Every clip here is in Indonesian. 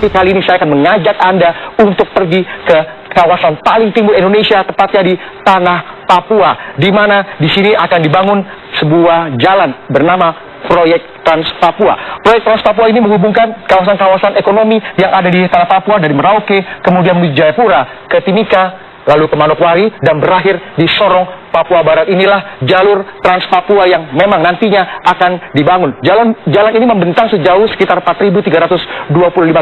Tapi kali ini saya akan mengajak Anda untuk pergi ke kawasan paling timur Indonesia, tepatnya di Tanah Papua, di mana di sini akan dibangun sebuah jalan bernama Proyek Trans Papua. Proyek Trans Papua ini menghubungkan kawasan-kawasan ekonomi yang ada di Tanah Papua dari Merauke, kemudian menuju Jayapura, ke Timika, lalu ke Manokwari, dan berakhir di Sorong, Papua Barat. Inilah jalur Trans Papua yang memang nantinya akan dibangun. Jalan ini membentang sejauh sekitar 4.325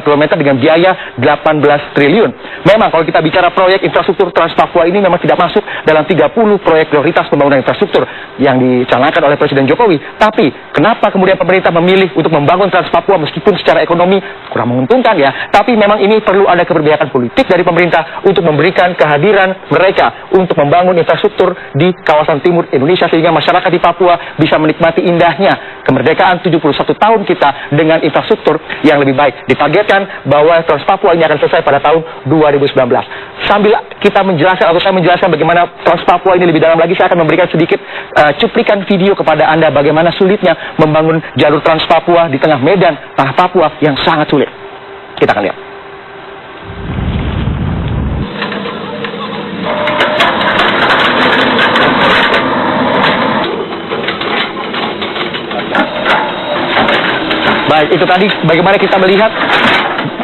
km dengan biaya 18 triliun. Memang kalau kita bicara proyek infrastruktur Trans Papua ini memang tidak masuk dalam 30 proyek prioritas pembangunan infrastruktur yang dicanangkan oleh Presiden Jokowi. Tapi kenapa kemudian pemerintah memilih untuk membangun Trans Papua meskipun secara ekonomi kurang menguntungkan ya? Tapi memang ini perlu ada keberpihakan politik dari pemerintah untuk memberikan kehadiran mereka untuk membangun infrastruktur di kawasan timur Indonesia sehingga masyarakat di Papua bisa menikmati indahnya kemerdekaan 71 tahun kita dengan infrastruktur yang lebih baik. Ditargetkan bahwa Trans Papua ini akan selesai pada tahun 2019. Sambil kita menjelaskan atau saya menjelaskan bagaimana Trans Papua ini lebih dalam lagi, saya akan memberikan sedikit cuplikan video kepada Anda bagaimana sulitnya membangun jalur Trans Papua di tengah medan Tanah Papua yang sangat sulit. Kita akan lihat. Baik, itu tadi bagaimana kita melihat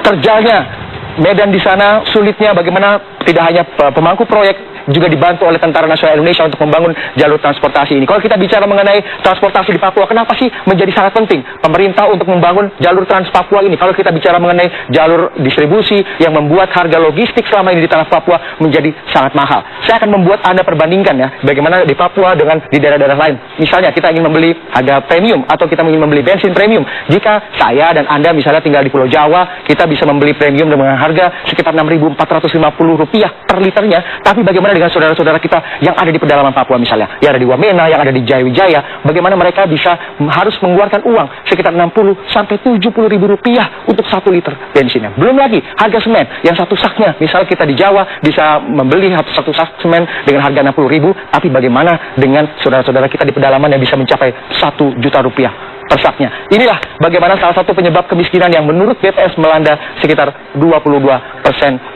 terjalnya medan di sana, sulitnya bagaimana tidak hanya pemangku proyek juga dibantu oleh Tentara Nasional Indonesia untuk membangun jalur transportasi ini. Kalau kita bicara mengenai transportasi di Papua, kenapa sih menjadi sangat penting pemerintah untuk membangun jalur Trans Papua ini? Kalau kita bicara mengenai jalur distribusi yang membuat harga logistik selama ini di Tanah Papua menjadi sangat mahal. Saya akan membuat Anda perbandingkan ya, bagaimana di Papua dengan di daerah-daerah lain. Misalnya kita ingin membeli harga premium atau kita ingin membeli bensin premium. Jika saya dan Anda misalnya tinggal di Pulau Jawa, kita bisa membeli premium dengan harga sekitar Rp6.450 per liternya. Tapi bagaimana dengan saudara-saudara kita yang ada di pedalaman Papua misalnya, yang ada di Wamena, yang ada di Jayawijaya, bagaimana mereka bisa harus mengeluarkan uang sekitar 60 sampai 70 ribu rupiah untuk 1 liter bensinnya. Belum lagi harga semen yang satu saknya, misalnya kita di Jawa bisa membeli satu sak semen dengan harga 60 ribu, tapi bagaimana dengan saudara-saudara kita di pedalaman yang bisa mencapai 1 juta rupiah per saknya. Inilah bagaimana salah satu penyebab kemiskinan yang menurut BPS melanda sekitar 22%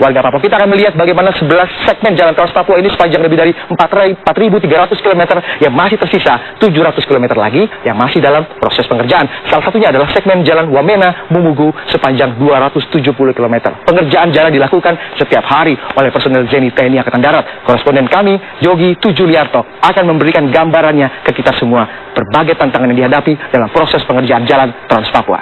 warga Papua. Kita akan melihat bagaimana 11 segmen jalan Trans Papua ini sepanjang lebih dari 4.300 km yang masih tersisa 700 km lagi yang masih dalam proses pengerjaan. Salah satunya adalah segmen jalan Wamena Mumugu sepanjang 270 km. Pengerjaan jalan dilakukan setiap hari oleh personel ZENI TNI Angkatan Darat. Koresponden kami, Yogi Tujuliarto, akan memberikan gambarannya ke kita semua berbagai tantangan yang dihadapi dalam proses pengerjaan jalan Trans Papua.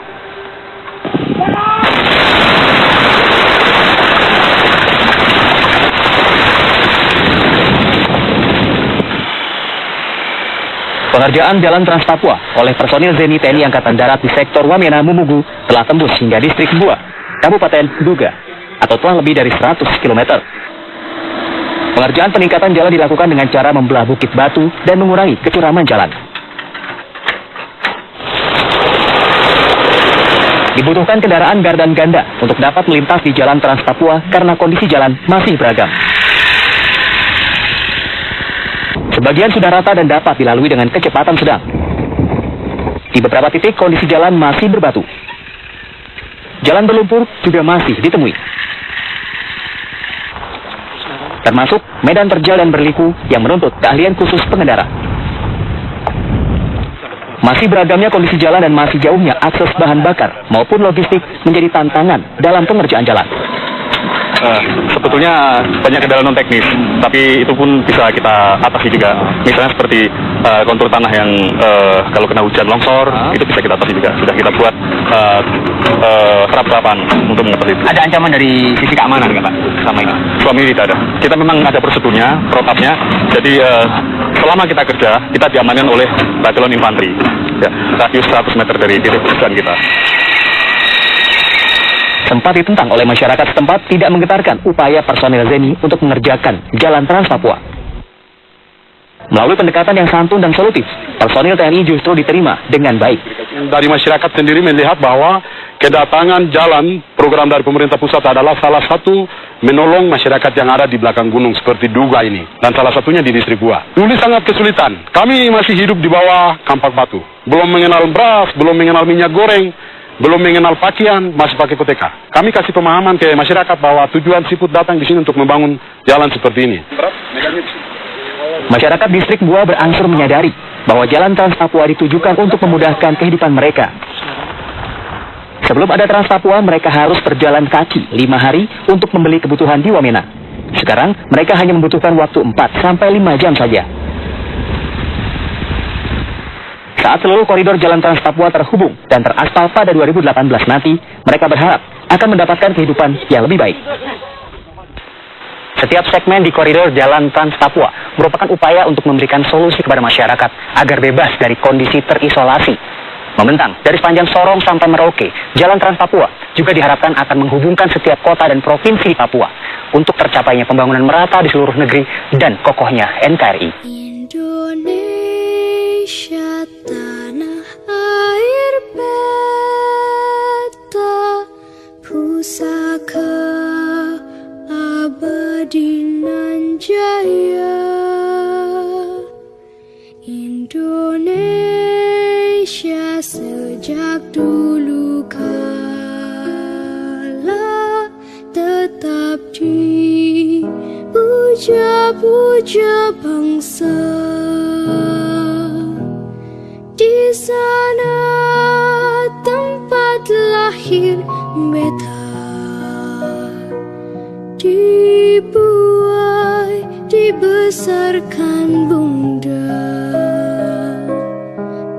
Pengerjaan jalan Trans Papua oleh personil ZENI TNI Angkatan Darat di sektor Wamena Mumugu telah tembus hingga distrik Bua, Kabupaten Duga, atau telah lebih dari 100 km. Pengerjaan peningkatan jalan dilakukan dengan cara membelah bukit batu dan mengurangi kecuraman jalan. Dibutuhkan kendaraan gardan ganda untuk dapat melintas di jalan Trans Papua karena kondisi jalan masih beragam. Sebagian sudah rata dan dapat dilalui dengan kecepatan sedang. Di beberapa titik kondisi jalan masih berbatu. Jalan berlumpur juga masih ditemui. Termasuk medan terjal dan berliku yang menuntut keahlian khusus pengendara. Masih beragamnya kondisi jalan dan masih jauhnya akses bahan bakar maupun logistik menjadi tantangan dalam pengerjaan jalan. Sebetulnya banyak kendala non teknis, tapi itu pun bisa kita atasi juga. Misalnya seperti kontur tanah yang kalau kena hujan longsor, itu bisa kita atasi juga. Sudah kita buat serap-serapan untuk mengatasi itu. Ada ancaman dari sisi keamanan nggak Pak sama ini? Selama ini tidak ada. Kita memang ada prosedurnya, protapnya. Jadi selama kita kerja, kita diamankan oleh Batelon Infanteri. Ya, radius 100 meter dari titik pekerjaan kita. Sempat ditentang oleh masyarakat setempat tidak menggetarkan upaya personil ZENI untuk mengerjakan jalan Trans Papua. Melalui pendekatan yang santun dan solutif, personil TNI justru diterima dengan baik. Dari masyarakat sendiri melihat bahwa kedatangan jalan program dari pemerintah pusat adalah salah satu menolong masyarakat yang ada di belakang gunung seperti Duga ini. Dan salah satunya di distrik Bua. Dulu sangat kesulitan. Kami masih hidup di bawah kampak batu. Belum mengenal beras, belum mengenal minyak goreng. belum mengenal pakaian, masih pakai koteka. Kami kasih pemahaman ke masyarakat bahwa tujuan siput datang di sini untuk membangun jalan seperti ini. Masyarakat distrik Gua berangsur menyadari bahwa jalan Trans Papua ditujukan untuk memudahkan kehidupan mereka. Sebelum ada Trans Papua, mereka harus berjalan kaki 5 hari untuk membeli kebutuhan di Wamena. Sekarang, mereka hanya membutuhkan waktu 4-5 jam saja. Saat seluruh koridor jalan Trans Papua terhubung dan teraspal pada 2018 nanti, mereka berharap akan mendapatkan kehidupan yang lebih baik. Setiap segmen di koridor jalan Trans Papua merupakan upaya untuk memberikan solusi kepada masyarakat agar bebas dari kondisi terisolasi. Membentang dari sepanjang Sorong sampai Merauke, jalan Trans Papua juga diharapkan akan menghubungkan setiap kota dan provinsi di Papua untuk tercapainya pembangunan merata di seluruh negeri dan kokohnya NKRI. Indonesia tanah air beta, pusaka abadi nan jaya. Indonesia sejak dulu kala tetap dipuja-puja bangsa. Di sana tempat lahir beta, dibuai, dibesarkan bunda,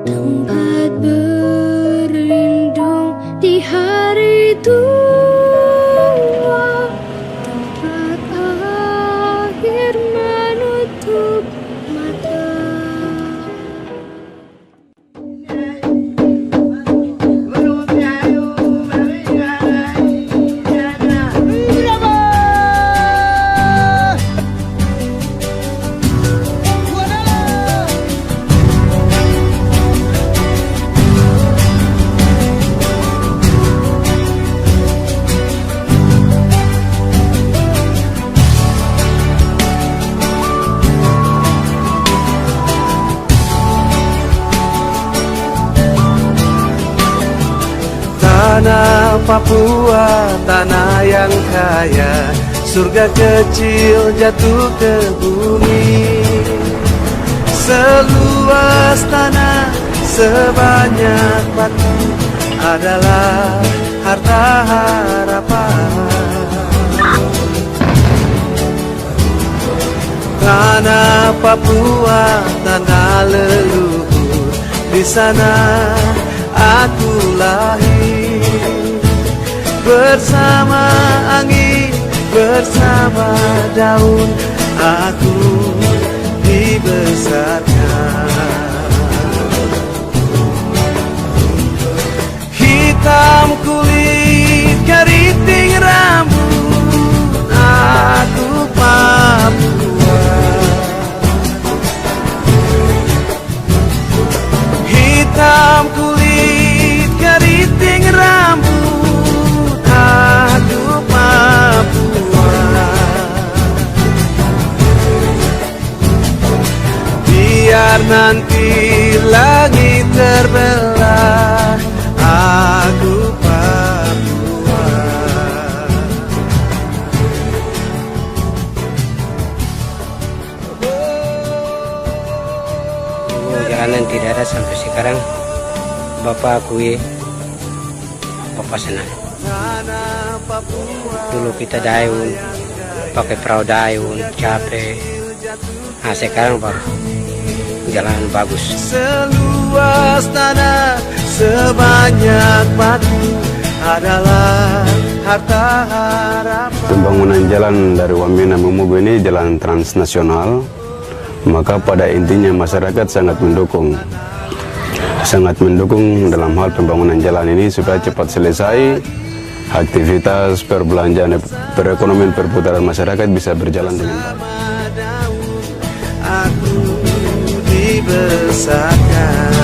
tempat berlindung di hari tua, tempat akhir menutup mata. Tanah Papua, tanah yang kaya, surga kecil jatuh ke bumi. Seluas tanah, sebanyak batu adalah harta harapan. Tanah Papua, tanah leluhur, di sana aku lahir. Bersama angin, bersama daun, aku dibesarkan. Hitam kulit, keriting rambut, aku Papua. Hitam kulit, keriting rambut, aku Papua. Biar nanti langit terbelah, aku Papua. Jalanan tidak ada sampai sekarang. Bapak akui, Bapak senang. Dulu kita dayun, pakai perahu dayun, capek. Nah sekarang baru jalan bagus. Seluas tanah, sebanyak batu adalah harta harapan. Pembangunan jalan dari Wamena Mumugu ini jalan transnasional, maka pada intinya masyarakat sangat mendukung dalam hal pembangunan jalan ini supaya cepat selesai, aktivitas perbelanjaan, perekonomian, perputaran masyarakat bisa berjalan dengan baik. Aku dibesarkan.